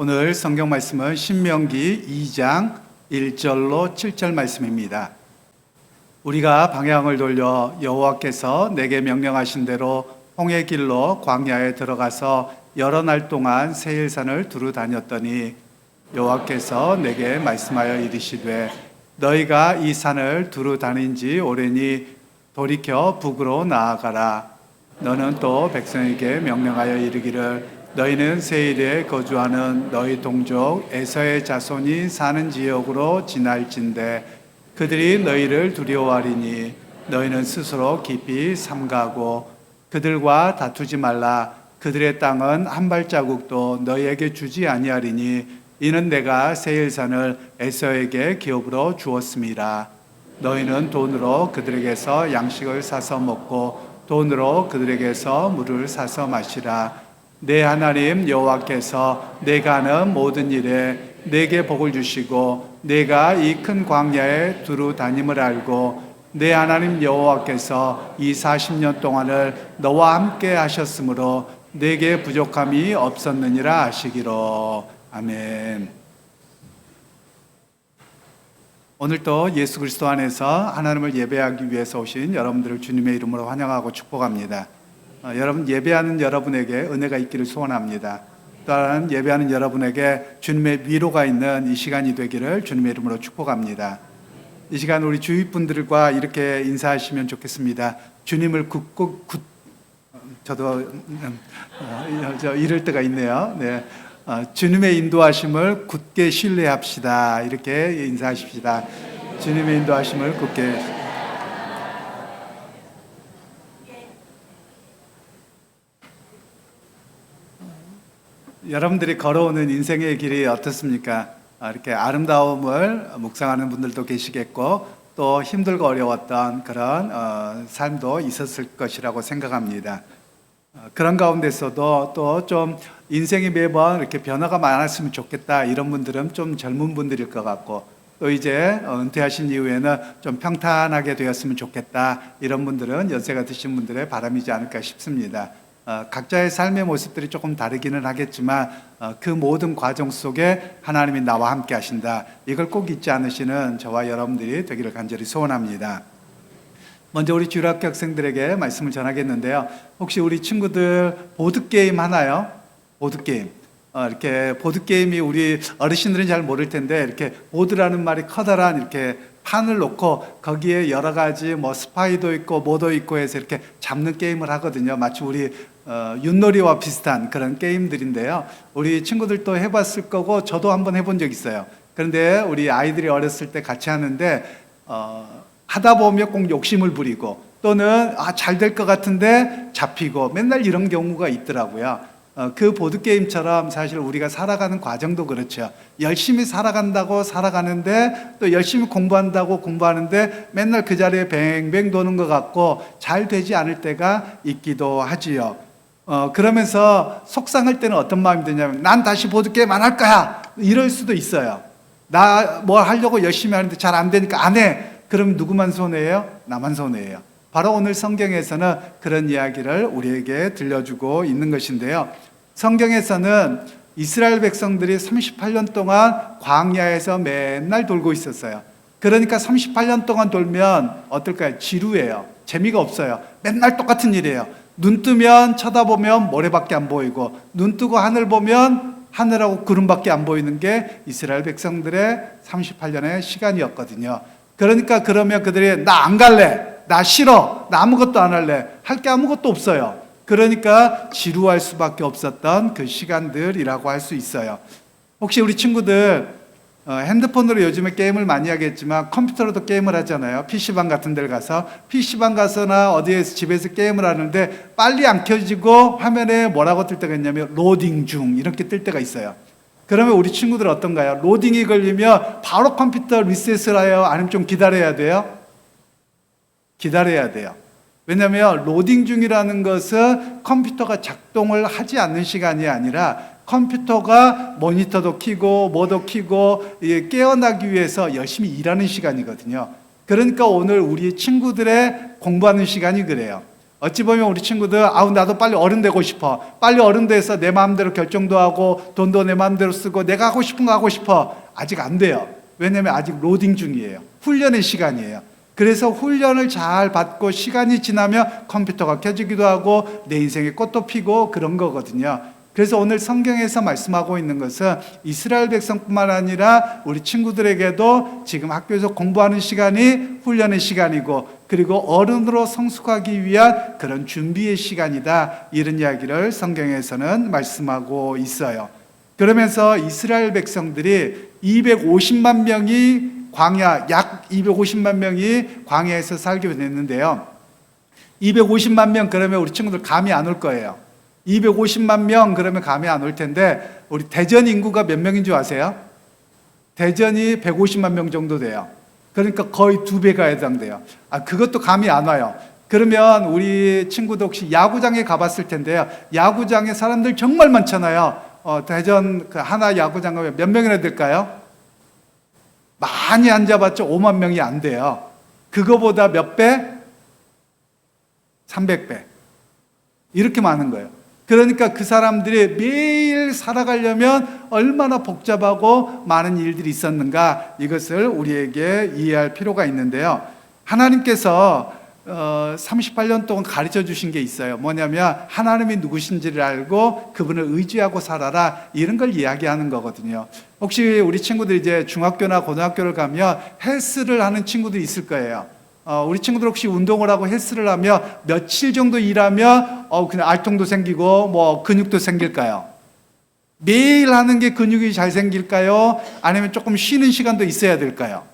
오늘 성경 말씀은 신명기 2장 1절로 7절 말씀입니다. 우리가 방향을 돌려 여호와께서 내게 명령하신 대로 홍해 길로 광야에 들어가서 여러 날 동안 세일산을 두루 다녔더니 여호와께서 내게 말씀하여 이르시되 너희가 이 산을 두루 다닌 지 오래니 돌이켜 북으로 나아가라. 너는 또 백성에게 명령하여 이르기를 너희는 세일에 거주하는 너희 동족 에서의 자손이 사는 지역으로 지날진대 그들이 너희를 두려워하리니 너희는 스스로 깊이 삼가고 그들과 다투지 말라. 그들의 땅은 한 발자국도 너희에게 주지 아니하리니 이는 내가 세일산을 에서에게 기업으로 주었음이라. 너희는 돈으로 그들에게서 양식을 사서 먹고 돈으로 그들에게서 물을 사서 마시라. 내 하나님 여호와께서 내가 하는 모든 일에 내게 복을 주시고 내가 이 큰 광야에 두루 다님을 알고 내 하나님 여호와께서 이 40년 동안을 너와 함께 하셨으므로 내게 부족함이 없었느니라 하시기로. 아멘. 오늘도 예수 그리스도 안에서 하나님을 예배하기 위해서 오신 여러분들을 주님의 이름으로 환영하고 축복합니다. 여러분 예배하는 여러분에게 은혜가 있기를 소원합니다. 또한 예배하는 여러분에게 주님의 위로가 있는 이 시간이 되기를 주님의 이름으로 축복합니다. 이 시간 우리 주위 분들과 이렇게 인사하시면 좋겠습니다. 주님을 저도 이럴 때가 있네요. 네. 주님의 인도하심을 굳게 신뢰합시다. 이렇게 인사하십시다. 주님의 인도하심을 굳게. 여러분들이 걸어오는 인생의 길이 어떻습니까? 이렇게 아름다움을 묵상하는 분들도 계시겠고 또 힘들고 어려웠던 그런 삶도 있었을 것이라고 생각합니다. 그런 가운데서도 또 좀 인생이 매번 이렇게 변화가 많았으면 좋겠다 이런 분들은 좀 젊은 분들일 것 같고 또 이제 은퇴하신 이후에는 좀 평탄하게 되었으면 좋겠다 이런 분들은 연세가 드신 분들의 바람이지 않을까 싶습니다. 각자의 삶의 모습들이 조금 다르기는 하겠지만 그 모든 과정 속에 하나님이 나와 함께 하신다. 이걸 꼭 잊지 않으시는 저와 여러분들이 되기를 간절히 소원합니다. 먼저 우리 주일학교 학생들에게 말씀을 전하겠는데요. 혹시 우리 친구들 보드게임 하나요? 보드게임. 이렇게 보드게임이 우리 어르신들은 잘 모를 텐데 이렇게 보드라는 말이 커다란 이렇게 판을 놓고 거기에 여러 가지 뭐 스파이도 있고 뭐도 있고 해서 이렇게 잡는 게임을 하거든요. 마치 우리 윷놀이와 비슷한 그런 게임들인데요. 우리 친구들도 해봤을 거고 저도 한번 해본 적 있어요. 그런데 우리 아이들이 어렸을 때 같이 하는데 하다 보면 꼭 욕심을 부리고 또는 잘 될 것 같은데 잡히고 맨날 이런 경우가 있더라고요. 그 보드게임처럼 사실 우리가 살아가는 과정도 그렇죠. 열심히 살아간다고 살아가는데 또 열심히 공부한다고 공부하는데 맨날 그 자리에 뱅뱅 도는 것 같고 잘 되지 않을 때가 있기도 하지요. 그러면서 속상할 때는 어떤 마음이 드냐면 난 다시 보드게임 안 할 거야 이럴 수도 있어요. 나 뭐 하려고 열심히 하는데 잘 안 되니까 안 해. 그럼 누구만 손해예요? 나만 손해예요. 바로 오늘 성경에서는 그런 이야기를 우리에게 들려주고 있는 것인데요. 성경에서는 이스라엘 백성들이 38년 동안 광야에서 맨날 돌고 있었어요. 그러니까 38년 동안 돌면 어떨까요? 지루해요. 재미가 없어요. 맨날 똑같은 일이에요. 눈 뜨면 쳐다보면 모래밖에 안 보이고 눈 뜨고 하늘 보면 하늘하고 구름밖에 안 보이는 게 이스라엘 백성들의 38년의 시간이었거든요. 그러니까 그러면 그들이 나 안 갈래. 나 싫어. 나 아무것도 안 할래. 할 게 아무것도 없어요. 그러니까 지루할 수밖에 없었던 그 시간들이라고 할 수 있어요. 혹시 우리 친구들 핸드폰으로 요즘에 게임을 많이 하겠지만 컴퓨터로도 게임을 하잖아요. PC방 같은 데를 가서 PC방 가서나 어디에서 집에서 게임을 하는데 빨리 안 켜지고 화면에 뭐라고 뜰 때가 있냐면 로딩 중 이렇게 뜰 때가 있어요. 그러면 우리 친구들 어떤가요? 로딩이 걸리면 바로 컴퓨터 리셋을 해요? 아니면 좀 기다려야 돼요? 기다려야 돼요. 왜냐하면 로딩 중이라는 것은 컴퓨터가 작동을 하지 않는 시간이 아니라 컴퓨터가 모니터도 켜고 뭐도 켜고 깨어나기 위해서 열심히 일하는 시간이거든요. 그러니까 오늘 우리 친구들의 공부하는 시간이 그래요. 어찌 보면 우리 친구들 나도 빨리 어른 되고 싶어. 빨리 어른 돼서 내 마음대로 결정도 하고 돈도 내 마음대로 쓰고 내가 하고 싶은 거 하고 싶어. 아직 안 돼요. 왜냐하면 아직 로딩 중이에요. 훈련의 시간이에요. 그래서 훈련을 잘 받고 시간이 지나면 컴퓨터가 켜지기도 하고 내 인생에 꽃도 피고 그런 거거든요. 그래서 오늘 성경에서 말씀하고 있는 것은 이스라엘 백성뿐만 아니라 우리 친구들에게도 지금 학교에서 공부하는 시간이 훈련의 시간이고 그리고 어른으로 성숙하기 위한 그런 준비의 시간이다. 이런 이야기를 성경에서는 말씀하고 있어요. 그러면서 이스라엘 백성들이 250만 명이 약 250만 명이 광야에서 살게 됐는데요. 250만 명 그러면 우리 친구들 감이 안 올 거예요. 250만 명 그러면 감이 안 올 텐데 우리 대전 인구가 몇 명인 줄 아세요? 대전이 150만 명 정도 돼요. 그러니까 거의 2배가 해당돼요. 그것도 감이 안 와요. 그러면 우리 친구도 혹시 야구장에 가봤을 텐데요. 야구장에 사람들 정말 많잖아요. 대전 그 하나 야구장에 몇 명이나 될까요? 많이 앉아봤자 5만 명이 안 돼요. 그거보다 몇 배? 300배. 이렇게 많은 거예요. 그러니까 그 사람들이 매일 살아가려면 얼마나 복잡하고 많은 일들이 있었는가, 이것을 우리에게 이해할 필요가 있는데요. 하나님께서 38년 동안 가르쳐 주신 게 있어요. 뭐냐면 하나님이 누구신지를 알고 그분을 의지하고 살아라, 이런 걸 이야기하는 거거든요. 혹시 우리 친구들 이제 중학교나 고등학교를 가면 헬스를 하는 친구들이 있을 거예요. 우리 친구들 혹시 운동을 하고 헬스를 하면 며칠 정도 일하면 그냥 알통도 생기고 뭐 근육도 생길까요? 매일 하는 게 근육이 잘 생길까요? 아니면 조금 쉬는 시간도 있어야 될까요?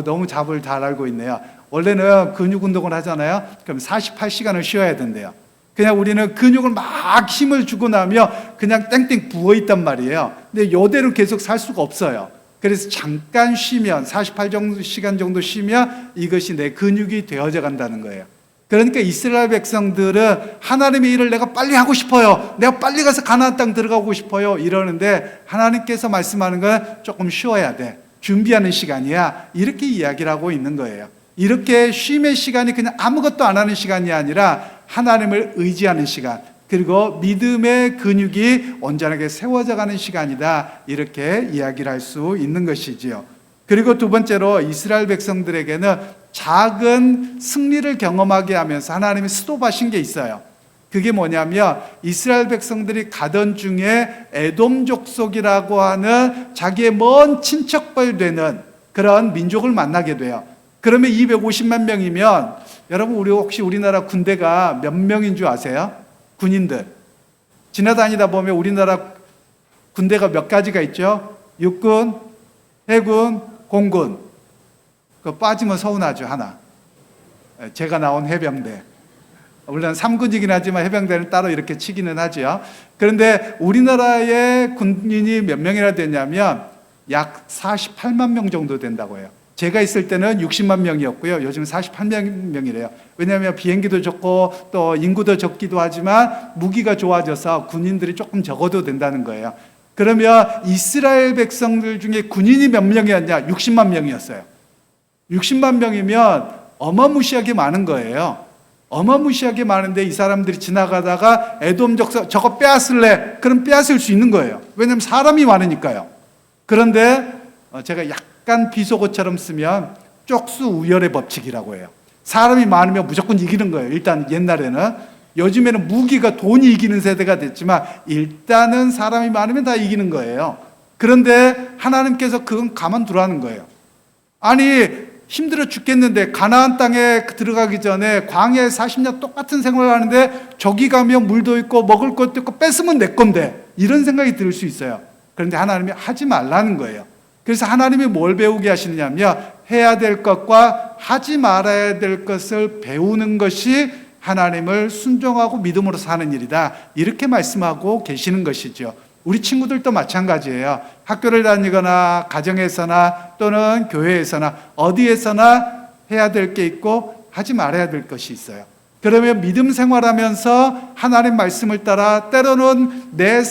너무 답을 잘 알고 있네요. 원래는 근육 운동을 하잖아요. 그럼 48시간을 쉬어야 된대요. 그냥 우리는 근육을 막 힘을 주고 나면 그냥 땡땡 부어있단 말이에요. 근데 이대로 계속 살 수가 없어요. 그래서 잠깐 쉬면 48시간 정도 쉬면 이것이 내 근육이 되어져 간다는 거예요. 그러니까 이스라엘 백성들은 하나님의 일을 내가 빨리 하고 싶어요. 내가 빨리 가서 가나안 땅 들어가고 싶어요. 이러는데 하나님께서 말씀하는 건 조금 쉬어야 돼. 준비하는 시간이야. 이렇게 이야기를 하고 있는 거예요. 이렇게 쉼의 시간이 그냥 아무것도 안 하는 시간이 아니라 하나님을 의지하는 시간, 그리고 믿음의 근육이 온전하게 세워져 가는 시간이다. 이렇게 이야기를 할 수 있는 것이지요. 그리고 두 번째로 이스라엘 백성들에게는 작은 승리를 경험하게 하면서 하나님이 스톱하신 게 있어요. 그게 뭐냐면 이스라엘 백성들이 가던 중에 에돔 족속이라고 하는 자기의 먼 친척벌 되는 그런 민족을 만나게 돼요. 그러면 250만 명이면 여러분, 혹시 우리나라 군대가 몇 명인 줄 아세요? 군인들 지나다니다 보면 우리나라 군대가 몇 가지가 있죠? 육군, 해군, 공군. 그거 빠지면 서운하죠. 하나, 제가 나온 해병대. 물론 3군이긴 하지만 해병대는 따로 이렇게 치기는 하죠. 그런데 우리나라의 군인이 몇 명이나 되냐면 약 48만 명 정도 된다고 해요. 제가 있을 때는 60만 명이었고요. 요즘 48만 명이래요. 왜냐하면 비행기도 적고 또 인구도 적기도 하지만 무기가 좋아져서 군인들이 조금 적어도 된다는 거예요. 그러면 이스라엘 백성들 중에 군인이 몇 명이었냐? 60만 명이었어요. 60만 명이면 어마무시하게 많은 거예요. 어마무시하게 많은데 이 사람들이 지나가다가 에돔 족속 저거 빼앗을래? 그럼 빼앗을 수 있는 거예요. 왜냐하면 사람이 많으니까요. 그런데 제가 약간 비속어처럼 쓰면 쪽수 우열의 법칙이라고 해요. 사람이 많으면 무조건 이기는 거예요. 일단 옛날에는. 요즘에는 무기가 돈이 이기는 세대가 됐지만 일단은 사람이 많으면 다 이기는 거예요. 그런데 하나님께서 그건 가만두라는 거예요. 아니, 힘들어 죽겠는데 가나안 땅에 들어가기 전에 광야에 40년 똑같은 생활을 하는데 저기 가면 물도 있고 먹을 것도 있고 뺏으면 내 건데, 이런 생각이 들 수 있어요. 그런데 하나님이 하지 말라는 거예요. 그래서 하나님이 뭘 배우게 하시느냐면 해야 될 것과 하지 말아야 될 것을 배우는 것이 하나님을 순종하고 믿음으로 사는 일이다. 이렇게 말씀하고 계시는 것이죠. 우리 친구들도 마찬가지예요. 학교를 다니거나 가정에서나 또는 교회에서나 어디에서나 해야 될 게 있고 하지 말아야 될 것이 있어요. 그러면 믿음 생활하면서 하나님 말씀을 따라 때로는 내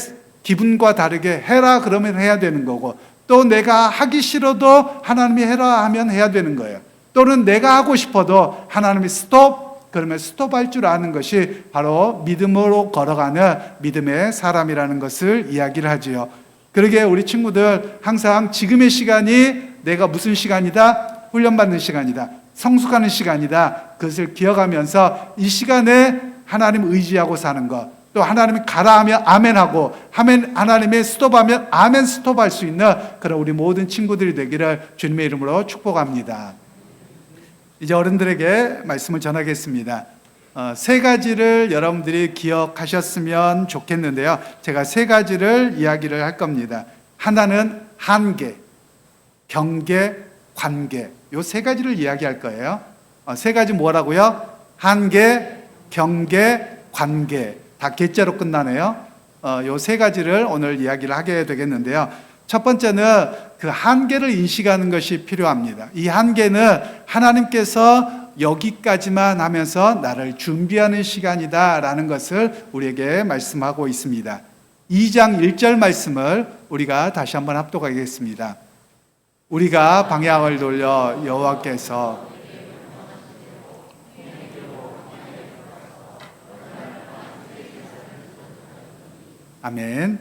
기분과 다르게 해라 그러면 해야 되는 거고, 또 내가 하기 싫어도 하나님이 해라 하면 해야 되는 거예요. 또는 내가 하고 싶어도 하나님이 스톱, 그러면 스톱할 줄 아는 것이 바로 믿음으로 걸어가는 믿음의 사람이라는 것을 이야기를 하지요. 그러게 우리 친구들 항상 지금의 시간이 내가 무슨 시간이다? 훈련받는 시간이다. 성숙하는 시간이다. 그것을 기억하면서 이 시간에 하나님 의지하고 사는 것, 또 하나님이 가라 하면 아멘하고 하나님의 스톱하면 아멘 스톱할 수 있는 그런 우리 모든 친구들이 되기를 주님의 이름으로 축복합니다. 이제 어른들에게 말씀을 전하겠습니다. 세 가지를 여러분들이 기억하셨으면 좋겠는데요. 제가 세 가지를 이야기를 할 겁니다. 하나는 한계, 경계, 관계. 이 세 가지를 이야기할 거예요. 세 가지 뭐라고요? 한계, 경계, 관계. 다 개자로 끝나네요. 이 세 가지를 오늘 이야기를 하게 되겠는데요. 첫 번째는 그 한계를 인식하는 것이 필요합니다. 이 한계는 하나님께서 여기까지만 하면서 나를 준비하는 시간이다라는 것을 우리에게 말씀하고 있습니다. 2장 1절 말씀을 우리가 다시 한번 합독하겠습니다. 우리가 방향을 돌려 여호와께서 아멘.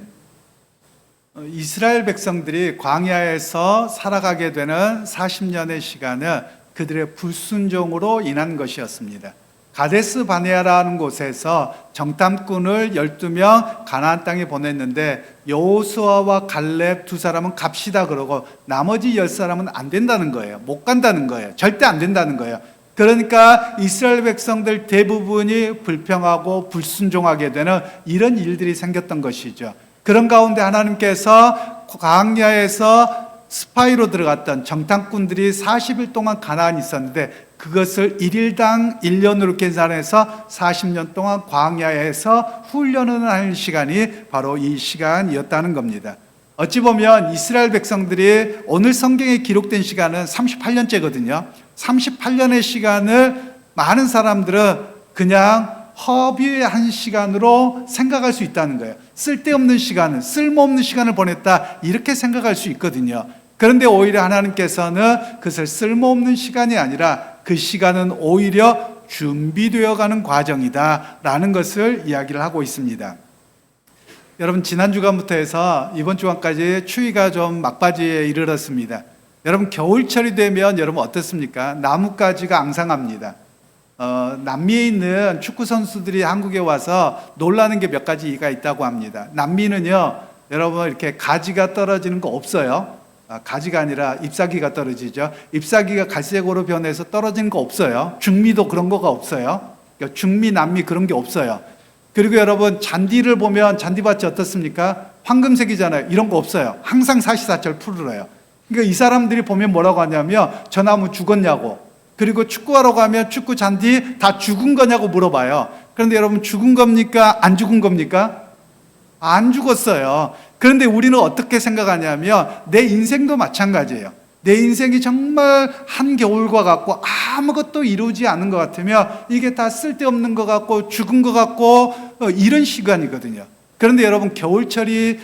이스라엘 백성들이 광야에서 살아가게 되는 40년의 시간은 그들의 불순종으로 인한 것이었습니다. 가데스 바네아라는 곳에서 정탐꾼을 12명 가나안 땅에 보냈는데 여호수아와 갈렙 두 사람은 갑시다 그러고 나머지 10사람은 안 된다는 거예요. 못 간다는 거예요. 절대 안 된다는 거예요. 그러니까 이스라엘 백성들 대부분이 불평하고 불순종하게 되는 이런 일들이 생겼던 것이죠. 그런 가운데 하나님께서 광야에서 스파이로 들어갔던 정탐꾼들이 40일 동안 가나안에 있었는데 그것을 1일당 1년으로 계산해서 40년 동안 광야에서 훈련을 하는 시간이 바로 이 시간이었다는 겁니다. 어찌 보면 이스라엘 백성들이 오늘 성경에 기록된 시간은 38년째거든요. 38년의 시간을 많은 사람들은 그냥 허비한 시간으로 생각할 수 있다는 거예요. 쓸데없는 시간을, 쓸모없는 시간을 보냈다 이렇게 생각할 수 있거든요. 그런데 오히려 하나님께서는 그것을 쓸모없는 시간이 아니라 그 시간은 오히려 준비되어 가는 과정이다 라는 것을 이야기를 하고 있습니다. 여러분 지난 주간부터 해서 이번 주간까지 추위가 좀 막바지에 이르렀습니다. 여러분 겨울철이 되면 여러분 어떻습니까? 나뭇가지가 앙상합니다. 남미에 있는 축구 선수들이 한국에 와서 놀라는 게 몇 가지가 있다고 합니다. 남미는요, 여러분 이렇게 가지가 떨어지는 거 없어요. 가지가 아니라 잎사귀가 떨어지죠. 잎사귀가 갈색으로 변해서 떨어지는 거 없어요. 중미도 그런 거가 없어요. 그러니까 중미, 남미 그런 게 없어요. 그리고 여러분 잔디를 보면 잔디밭이 어떻습니까? 황금색이잖아요. 이런 거 없어요. 항상 사시사철 푸르러요. 그러니까 이 사람들이 보면 뭐라고 하냐면 저 나무 죽었냐고, 그리고 축구하러 가면 축구 잔디 다 죽은 거냐고 물어봐요. 그런데 여러분 죽은 겁니까? 안 죽은 겁니까? 안 죽었어요. 그런데 우리는 어떻게 생각하냐면 내 인생도 마찬가지예요. 내 인생이 정말 한겨울과 같고 아무것도 이루지 않은 것 같으면 이게 다 쓸데없는 것 같고 죽은 것 같고 이런 시간이거든요. 그런데 여러분 겨울철이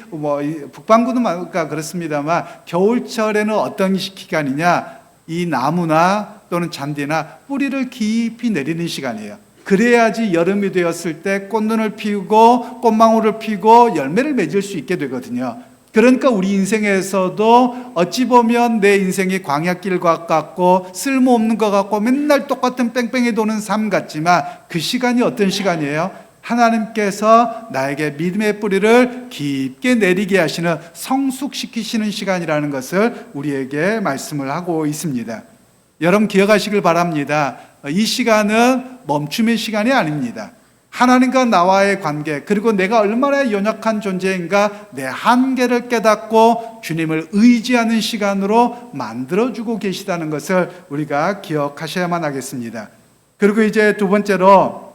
북반구는 그렇습니다만 겨울철에는 어떤 기간이냐, 이 나무나 또는 잔디나 뿌리를 깊이 내리는 시간이에요. 그래야지 여름이 되었을 때 꽃눈을 피우고 꽃망울을 피우고 열매를 맺을 수 있게 되거든요. 그러니까 우리 인생에서도 어찌 보면 내 인생이 광야길 같고 쓸모없는 것 같고 맨날 똑같은 뺑뺑이 도는 삶 같지만 그 시간이 어떤 시간이에요? 하나님께서 나에게 믿음의 뿌리를 깊게 내리게 하시는, 성숙시키시는 시간이라는 것을 우리에게 말씀을 하고 있습니다. 여러분 기억하시길 바랍니다. 이 시간은 멈춤의 시간이 아닙니다. 하나님과 나와의 관계, 그리고 내가 얼마나 연약한 존재인가 내 한계를 깨닫고 주님을 의지하는 시간으로 만들어주고 계시다는 것을 우리가 기억하셔야만 하겠습니다. 그리고 이제 두 번째가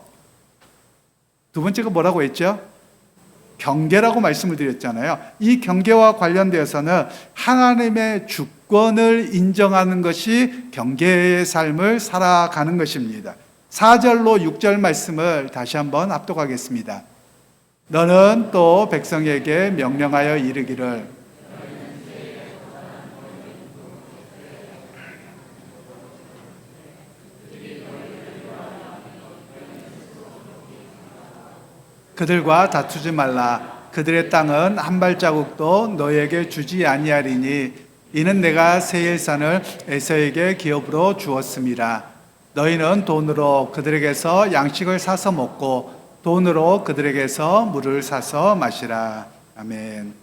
뭐라고 했죠? 경계라고 말씀을 드렸잖아요. 이 경계와 관련되어서는 하나님의 주권을 인정하는 것이 경계의 삶을 살아가는 것입니다. 4절로 6절 말씀을 다시 한번 합독하겠습니다. 너는 또 백성에게 명령하여 이르기를 그들과 다투지 말라. 그들의 땅은 한 발자국도 너에게 주지 아니하리니 이는 내가 세일산을 에서에게 기업으로 주었음이라. 너희는 돈으로 그들에게서 양식을 사서 먹고 돈으로 그들에게서 물을 사서 마시라. 아멘.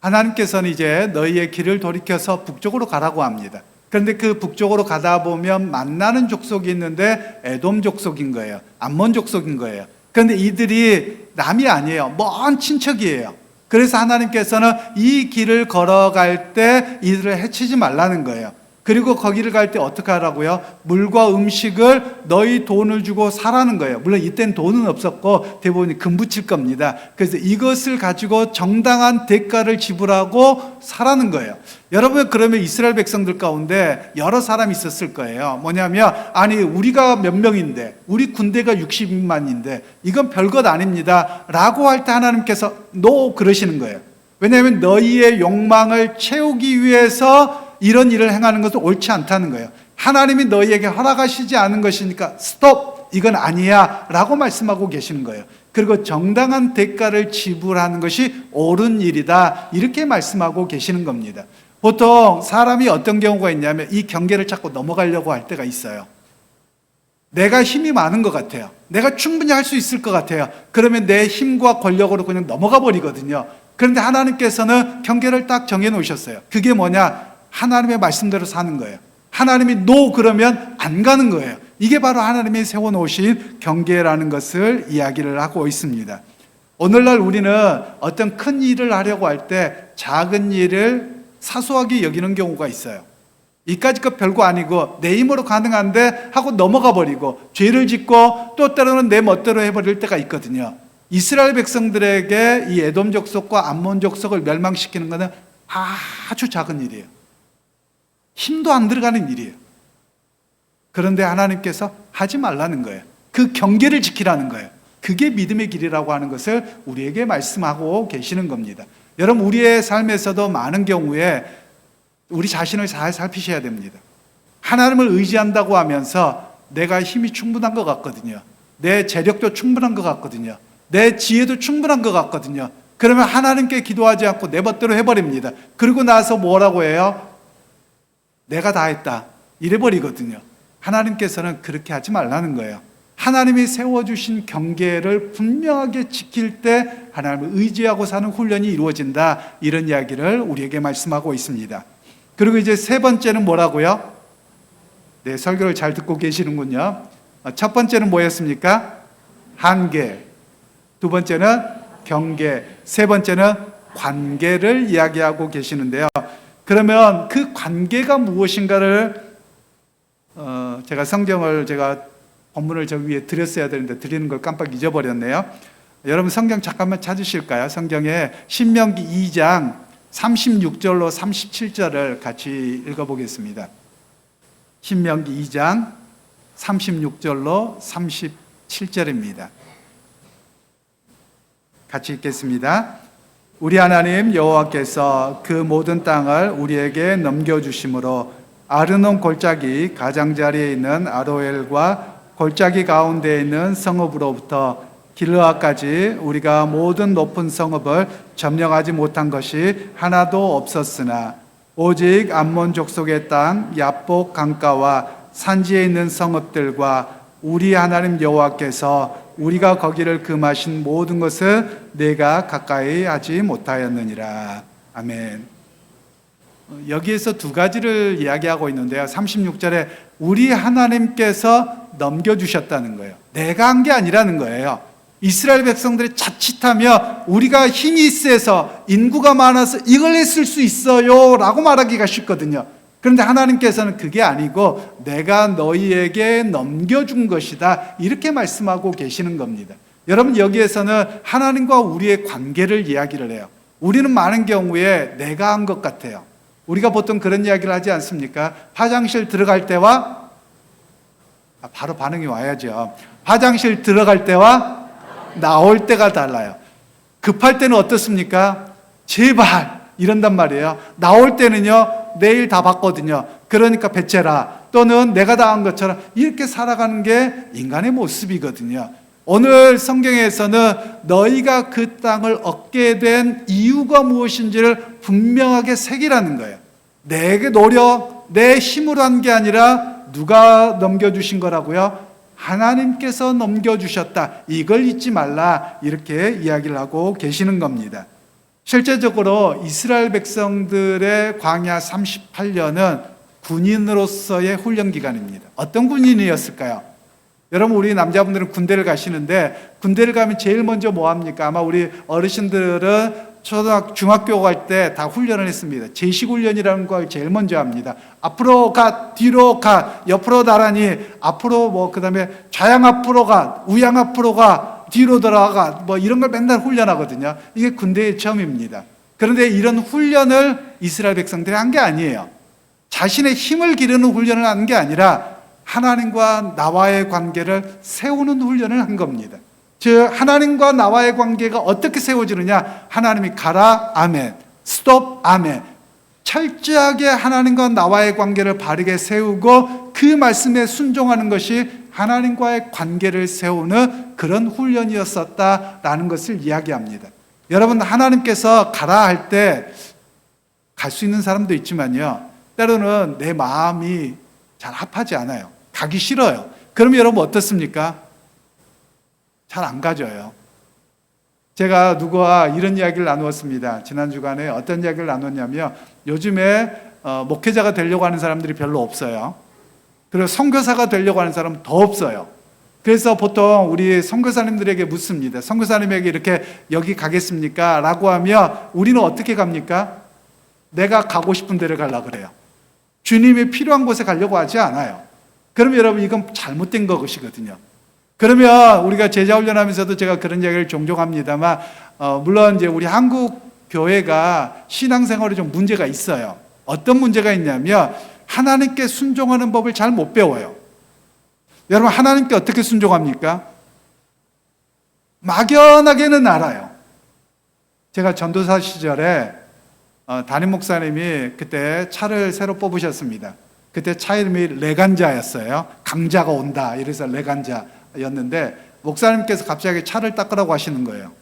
하나님께서는 이제 너희의 길을 돌이켜서 북쪽으로 가라고 합니다. 그런데 그 북쪽으로 가다 보면 만나는 족속이 있는데 에돔 족속인 거예요. 암몬 족속인 거예요. 그런데 이들이 남이 아니에요. 먼 친척이에요. 그래서 하나님께서는 이 길을 걸어갈 때 이들을 해치지 말라는 거예요. 그리고 거기를 갈 때 어떻게 하라고요? 물과 음식을 너희 돈을 주고 사라는 거예요. 물론 이때는 돈은 없었고 대부분이 금붙일 겁니다. 그래서 이것을 가지고 정당한 대가를 지불하고 사라는 거예요. 여러분, 그러면 이스라엘 백성들 가운데 여러 사람이 있었을 거예요. 뭐냐면, 아니 우리가 몇 명인데, 우리 군대가 60만인데 이건 별것 아닙니다 라고 할 때 하나님께서 노 그러시는 거예요. 왜냐하면 너희의 욕망을 채우기 위해서 이런 일을 행하는 것은 옳지 않다는 거예요. 하나님이 너희에게 허락하시지 않은 것이니까 스톱! 이건 아니야 라고 말씀하고 계시는 거예요. 그리고 정당한 대가를 지불하는 것이 옳은 일이다 이렇게 말씀하고 계시는 겁니다. 보통 사람이 어떤 경우가 있냐면 이 경계를 자꾸 넘어가려고 할 때가 있어요. 내가 힘이 많은 것 같아요. 내가 충분히 할 수 있을 것 같아요. 그러면 내 힘과 권력으로 그냥 넘어가 버리거든요. 그런데 하나님께서는 경계를 딱 정해 놓으셨어요. 그게 뭐냐? 하나님의 말씀대로 사는 거예요. 하나님이 노 그러면 안 가는 거예요. 이게 바로 하나님이 세워놓으신 경계라는 것을 이야기를 하고 있습니다. 오늘날 우리는 어떤 큰 일을 하려고 할 때 작은 일을 사소하게 여기는 경우가 있어요. 이까짓 것 별거 아니고 내 힘으로 가능한데 하고 넘어가 버리고 죄를 짓고 또 때로는 내 멋대로 해버릴 때가 있거든요. 이스라엘 백성들에게 이 에돔 족속과 암몬 족속을 멸망시키는 것은 아주 작은 일이에요. 힘도 안 들어가는 일이에요. 그런데 하나님께서 하지 말라는 거예요. 그 경계를 지키라는 거예요. 그게 믿음의 길이라고 하는 것을 우리에게 말씀하고 계시는 겁니다. 여러분, 우리의 삶에서도 많은 경우에 우리 자신을 잘 살피셔야 됩니다. 하나님을 의지한다고 하면서 내가 힘이 충분한 것 같거든요. 내 재력도 충분한 것 같거든요. 내 지혜도 충분한 것 같거든요. 그러면 하나님께 기도하지 않고 내 멋대로 해버립니다. 그리고 나서 뭐라고 해요? 내가 다 했다 이래버리거든요. 하나님께서는 그렇게 하지 말라는 거예요. 하나님이 세워주신 경계를 분명하게 지킬 때 하나님을 의지하고 사는 훈련이 이루어진다 이런 이야기를 우리에게 말씀하고 있습니다. 그리고 이제 세 번째는 뭐라고요? 네, 설교를 잘 듣고 계시는군요. 첫 번째는 뭐였습니까? 한계. 두 번째는 경계. 세 번째는 관계를 이야기하고 계시는데요. 그러면 그 관계가 무엇인가를 제가 본문을 저 위에 드렸어야 되는데 드리는 걸 깜빡 잊어버렸네요. 여러분 성경 잠깐만 찾으실까요? 성경에 신명기 2장 36절로 37절을 같이 읽어보겠습니다. 신명기 2장 36절로 37절입니다. 같이 읽겠습니다. 우리 하나님 여호와께서 그 모든 땅을 우리에게 넘겨주심으로 아르논 골짜기 가장자리에 있는 아로엘과 골짜기 가운데에 있는 성읍으로부터 길르앗까지 우리가 모든 높은 성읍을 점령하지 못한 것이 하나도 없었으나 오직 암몬 족속의 땅 야복 강가와 산지에 있는 성읍들과 우리 하나님 여호와께서 우리가 거기를 금하신 모든 것을 내가 가까이 하지 못하였느니라. 아멘. 여기에서 두 가지를 이야기하고 있는데요. 36절에 우리 하나님께서 넘겨주셨다는 거예요. 내가 한 게 아니라는 거예요. 이스라엘 백성들이 자칫하면 우리가 힘이 세서 인구가 많아서 이걸 했을 수 있어요 라고 말하기가 쉽거든요. 그런데 하나님께서는 그게 아니고 내가 너희에게 넘겨준 것이다 이렇게 말씀하고 계시는 겁니다. 여러분, 여기에서는 하나님과 우리의 관계를 이야기를 해요. 우리는 많은 경우에 내가 한 것 같아요. 우리가 보통 그런 이야기를 하지 않습니까? 화장실 들어갈 때와 바로 반응이 와야죠. 화장실 들어갈 때와 나올 때가 달라요. 급할 때는 어떻습니까? 제발 이런단 말이에요. 나올 때는요, 내일 다 봤거든요. 그러니까 배째라 또는 내가 다 한 것처럼 이렇게 살아가는 게 인간의 모습이거든요. 오늘 성경에서는 너희가 그 땅을 얻게 된 이유가 무엇인지를 분명하게 새기라는 거예요. 내 노력, 내 힘으로 한 게 아니라 누가 넘겨주신 거라고요? 하나님께서 넘겨주셨다. 이걸 잊지 말라. 이렇게 이야기를 하고 계시는 겁니다. 실제적으로 이스라엘 백성들의 광야 38년은 군인으로서의 훈련 기간입니다. 어떤 군인이었을까요? 여러분, 우리 남자분들은 군대를 가시는데 군대를 가면 제일 먼저 뭐 합니까? 아마 우리 어르신들은 중학교 갈 때 다 훈련을 했습니다. 제식훈련이라는 걸 제일 먼저 합니다. 앞으로 가, 뒤로 가, 옆으로 나란히, 앞으로 그 다음에 좌양 앞으로 가, 우양 앞으로 가, 뒤로 돌아가, 이런 걸 맨날 훈련하거든요. 이게 군대의 처음입니다. 그런데 이런 훈련을 이스라엘 백성들이 한 게 아니에요. 자신의 힘을 기르는 훈련을 하는 게 아니라 하나님과 나와의 관계를 세우는 훈련을 한 겁니다. 즉 하나님과 나와의 관계가 어떻게 세워지느냐? 하나님이 가라, 아멘. 스톱, 아멘. 철저하게 하나님과 나와의 관계를 바르게 세우고 그 말씀에 순종하는 것이 하나님과의 관계를 세우는 그런 훈련이었었다라는 것을 이야기합니다. 여러분, 하나님께서 가라 할 때 갈 수 있는 사람도 있지만요, 때로는 내 마음이 잘 합하지 않아요. 가기 싫어요. 그럼 여러분 어떻습니까? 잘 안 가져요. 제가 누구와 이런 이야기를 나누었습니다. 지난 주간에 어떤 이야기를 나눴냐면 요즘에 목회자가 되려고 하는 사람들이 별로 없어요. 그리고 선교사가 되려고 하는 사람은 더 없어요. 그래서 보통 우리 선교사님들에게 묻습니다. 선교사님에게 이렇게 여기 가겠습니까? 라고 하면 우리는 어떻게 갑니까? 내가 가고 싶은 데를 가려고 그래요. 주님이 필요한 곳에 가려고 하지 않아요. 그러면 여러분 이건 잘못된 것이거든요. 그러면 우리가 제자훈련하면서도 제가 그런 이야기를 종종 합니다만 물론 이제 우리 한국 교회가 신앙생활에 좀 문제가 있어요. 어떤 문제가 있냐면 하나님께 순종하는 법을 잘 못 배워요. 여러분, 하나님께 어떻게 순종합니까? 막연하게는 알아요. 제가 전도사 시절에 담임 목사님이 그때 차를 새로 뽑으셨습니다. 그때 차 이름이 레간자였어요. 강자가 온다 이래서 레간자였는데 목사님께서 갑자기 차를 닦으라고 하시는 거예요.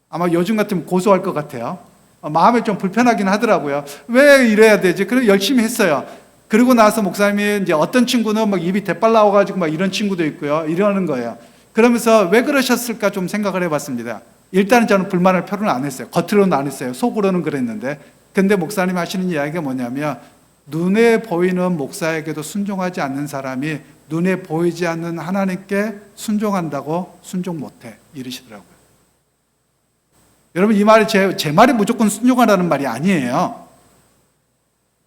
아마 요즘 같으면 고소할 것 같아요. 마음이 좀 불편하긴 하더라고요. 왜 이래야 되지? 그래서 열심히 했어요. 그리고 나서 목사님이 이제 어떤 친구는 막 입이 대빨 나와가지고 막 이런 친구도 있고요. 이러는 거예요. 그러면서 왜 그러셨을까 좀 생각을 해봤습니다. 일단은 저는 불만을 표현을 안 했어요. 겉으로는 안 했어요. 속으로는 그랬는데. 근데 목사님 하시는 이야기가 뭐냐면 눈에 보이는 목사에게도 순종하지 않는 사람이 눈에 보이지 않는 하나님께 순종한다고 순종 못해 이러시더라고요. 여러분, 이 말이 제 말이 무조건 순종하라는 말이 아니에요.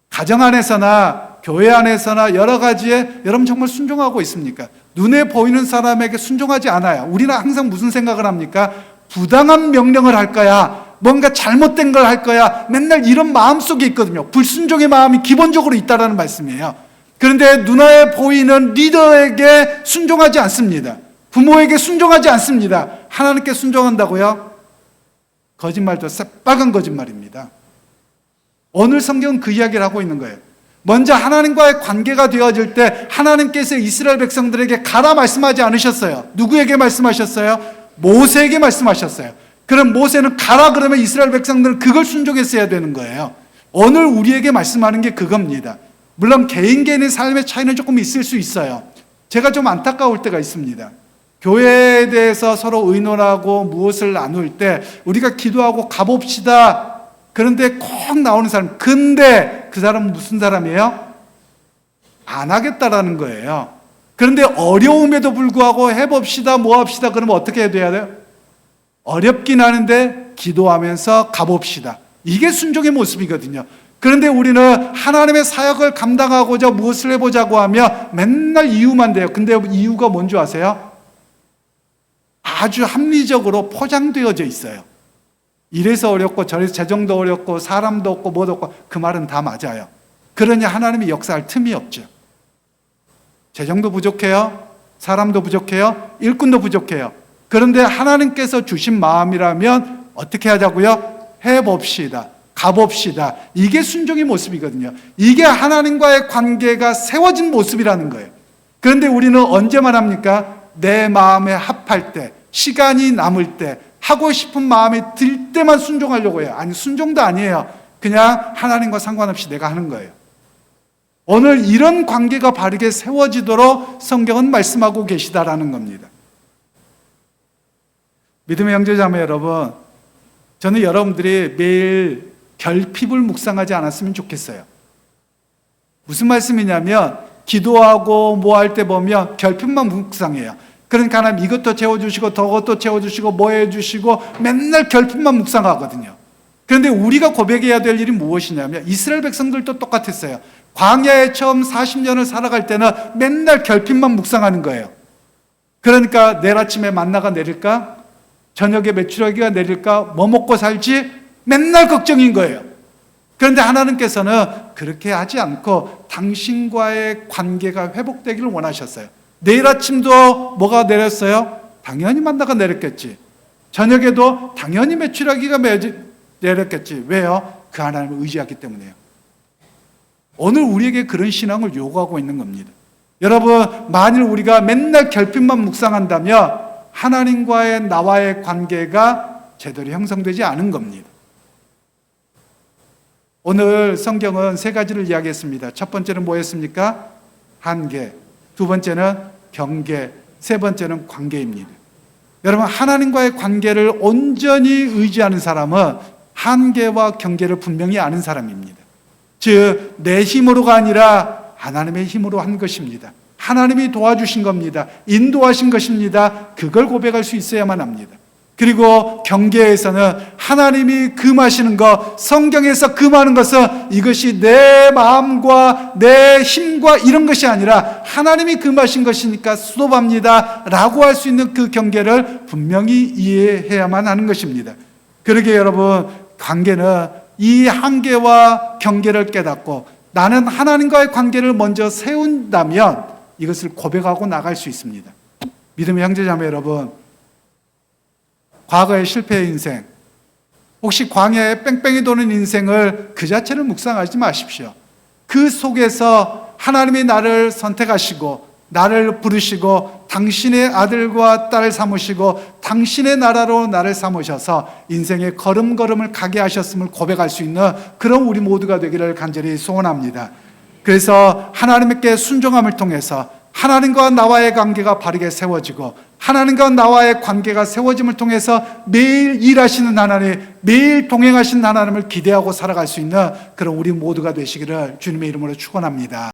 가정 안에서나 교회 안에서나 여러 가지에 여러분 정말 순종하고 있습니까? 눈에 보이는 사람에게 순종하지 않아요. 우리는 항상 무슨 생각을 합니까? 부당한 명령을 할 거야, 뭔가 잘못된 걸 할 거야, 맨날 이런 마음속에 있거든요. 불순종의 마음이 기본적으로 있다는 말씀이에요. 그런데 눈에 보이는 리더에게 순종하지 않습니다. 부모에게 순종하지 않습니다. 하나님께 순종한다고요? 거짓말도 새빨간 거짓말입니다. 오늘 성경은 그 이야기를 하고 있는 거예요. 먼저 하나님과의 관계가 되어질 때 하나님께서 이스라엘 백성들에게 가라 말씀하지 않으셨어요. 누구에게 말씀하셨어요? 모세에게 말씀하셨어요. 그럼 모세는 가라 그러면 이스라엘 백성들은 그걸 순종했어야 되는 거예요. 오늘 우리에게 말씀하는 게 그겁니다. 물론 개인의 삶의 차이는 조금 있을 수 있어요. 제가 좀 안타까울 때가 있습니다. 교회에 대해서 서로 의논하고 무엇을 나눌 때 우리가 기도하고 가봅시다. 그런데 꼭 나오는 사람, 근데 그 사람은 무슨 사람이에요? 안 하겠다라는 거예요. 그런데 어려움에도 불구하고 해봅시다, 뭐 합시다. 그러면 어떻게 돼야 돼요? 어렵긴 하는데 기도하면서 가봅시다. 이게 순종의 모습이거든요. 그런데 우리는 하나님의 사역을 감당하고자 무엇을 해보자고 하면 맨날 이유만 돼요. 근데 이유가 뭔지 아세요? 아주 합리적으로 포장되어져 있어요. 이래서 어렵고 저래서 재정도 어렵고 사람도 없고 뭐도 없고, 그 말은 다 맞아요. 그러니 하나님이 역사할 틈이 없죠. 재정도 부족해요. 사람도 부족해요. 일꾼도 부족해요. 그런데 하나님께서 주신 마음이라면 어떻게 하자고요? 해봅시다. 가봅시다. 이게 순종의 모습이거든요. 이게 하나님과의 관계가 세워진 모습이라는 거예요. 그런데 우리는 언제만 합니까? 내 마음에 합할 때, 시간이 남을 때, 하고 싶은 마음이 들 때만 순종하려고 해요. 아니, 순종도 아니에요. 그냥 하나님과 상관없이 내가 하는 거예요. 오늘 이런 관계가 바르게 세워지도록 성경은 말씀하고 계시다라는 겁니다. 믿음의 형제자매 여러분, 저는 여러분들이 매일 결핍을 묵상하지 않았으면 좋겠어요. 무슨 말씀이냐면 기도하고 뭐 할 때 보면 결핍만 묵상해요. 그러니까 하나님 이것도 채워주시고 저것도 채워주시고 뭐 해주시고 맨날 결핍만 묵상하거든요. 그런데 우리가 고백해야 될 일이 무엇이냐면 이스라엘 백성들도 똑같았어요. 광야에 처음 40년을 살아갈 때는 맨날 결핍만 묵상하는 거예요. 그러니까 내일 아침에 만나가 내릴까? 저녁에 메추라기가 내릴까? 뭐 먹고 살지? 맨날 걱정인 거예요. 그런데 하나님께서는 그렇게 하지 않고 당신과의 관계가 회복되기를 원하셨어요. 내일 아침도 뭐가 내렸어요? 당연히 만나가 내렸겠지. 저녁에도 당연히 메추라기가 내렸겠지. 왜요? 그 하나님을 의지하기 때문에요. 오늘 우리에게 그런 신앙을 요구하고 있는 겁니다. 여러분, 만일 우리가 맨날 결핍만 묵상한다면 하나님과의 나와의 관계가 제대로 형성되지 않은 겁니다. 오늘 성경은 세 가지를 이야기했습니다. 첫 번째는 뭐였습니까? 한계. 두 번째는 경계. 세 번째는 관계입니다. 여러분, 하나님과의 관계를 온전히 의지하는 사람은 한계와 경계를 분명히 아는 사람입니다. 즉, 내 힘으로가 아니라 하나님의 힘으로 한 것입니다. 하나님이 도와주신 겁니다. 인도하신 것입니다. 그걸 고백할 수 있어야만 합니다. 그리고 경계에서는 하나님이 금하시는 것, 성경에서 금하는 것은 이것이 내 마음과 내 힘과 이런 것이 아니라 하나님이 금하신 것이니까 수도합니다 라고 할 수 있는 그 경계를 분명히 이해해야만 하는 것입니다. 그러게 여러분, 관계는 이 한계와 경계를 깨닫고 나는 하나님과의 관계를 먼저 세운다면 이것을 고백하고 나갈 수 있습니다. 믿음의 형제자매 여러분, 과거의 실패의 인생, 혹시 광야에 뺑뺑이 도는 인생을 그 자체를 묵상하지 마십시오. 그 속에서 하나님이 나를 선택하시고 나를 부르시고 당신의 아들과 딸 삼으시고 당신의 나라로 나를 삼으셔서 인생의 걸음걸음을 가게 하셨음을 고백할 수 있는 그런 우리 모두가 되기를 간절히 소원합니다. 그래서 하나님께 순종함을 통해서 하나님과 나와의 관계가 바르게 세워지고 하나님과 나와의 관계가 세워짐을 통해서 매일 일하시는 하나님, 매일 동행하시는 하나님을 기대하고 살아갈 수 있는 그런 우리 모두가 되시기를 주님의 이름으로 축원합니다.